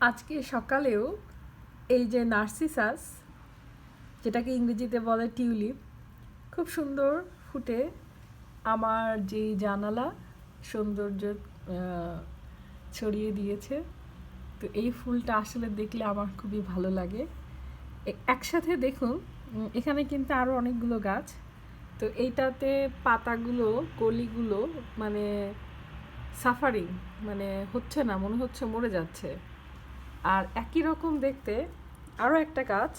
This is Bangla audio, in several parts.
আজকে সকালেও এই যে নার্সিসাস, যেটাকে ইংরেজিতে বলে টিউলিপ, খুব সুন্দর ফুটে আমার যেই জানালা সৌন্দর্য ছড়িয়ে দিয়েছে। তো এই ফুলটা আসলে দেখলে আমার খুবই ভালো লাগে। একসাথে দেখুন, এখানে কিন্তু আরও অনেকগুলো গাছ। তো এইটাতে পাতাগুলো, কলিগুলো মানে সাফারিং, মানে হচ্ছে না, মনে হচ্ছে মরে যাচ্ছে। আর একই রকম দেখতে আরও একটা গাছ,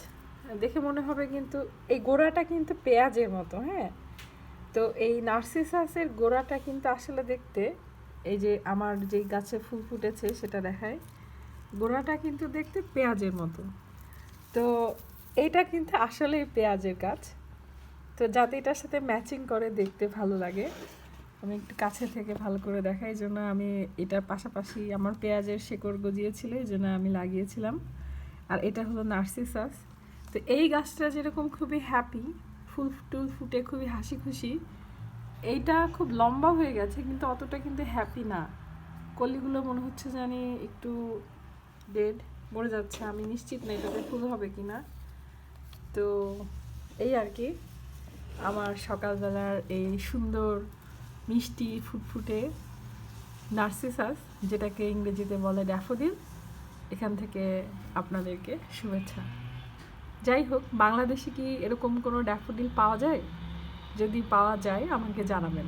দেখে মনে হবে কিন্তু এই গোড়াটা কিন্তু পেঁয়াজের মতো। হ্যাঁ, তো এই নার্সিসাসের গোড়াটা কিন্তু আসলে দেখতে, এই যে আমার যেই গাছে ফুল ফুটেছে সেটা দেখায়, গোড়াটা কিন্তু দেখতে পেঁয়াজের মতো। তো এইটা কিন্তু আসলেই পেঁয়াজের গাছ। তো যাতে এটার সাথে ম্যাচিং করে দেখতে ভালো লাগে, আমি একটু কাছে থেকে ভালো করে দেখাই, এই জন্য আমি এটার পাশাপাশি আমার পেঁয়াজের শেকড় গজিয়েছিল, এই জন্য আমি লাগিয়েছিলাম। আর এটা হলো নার্সিসাস। তো এই গাছটা যেরকম খুবই হ্যাপি, ফুল টুল ফুটে খুবই হাসি খুশি, এইটা খুব লম্বা হয়ে গেছে কিন্তু অতটা কিন্তু হ্যাপি না। কলিগুলো মনে হচ্ছে জানি একটু ডেড, মরে যাচ্ছে। আমি নিশ্চিত না এটাতে ফুল হবে কিনা। তো এই আর কি আমার সকালবেলার এই সুন্দর মিষ্টি ফুটফুটে নার্সিসাস, যেটাকে ইংরেজিতে বলে ড্যাফোডিল, এখান থেকে আপনাদেরকে শুভেচ্ছা। যাই হোক, বাংলাদেশে কি এরকম কোনো ড্যাফোডিল পাওয়া যায়? যদি পাওয়া যায় আমাকে জানাবেন।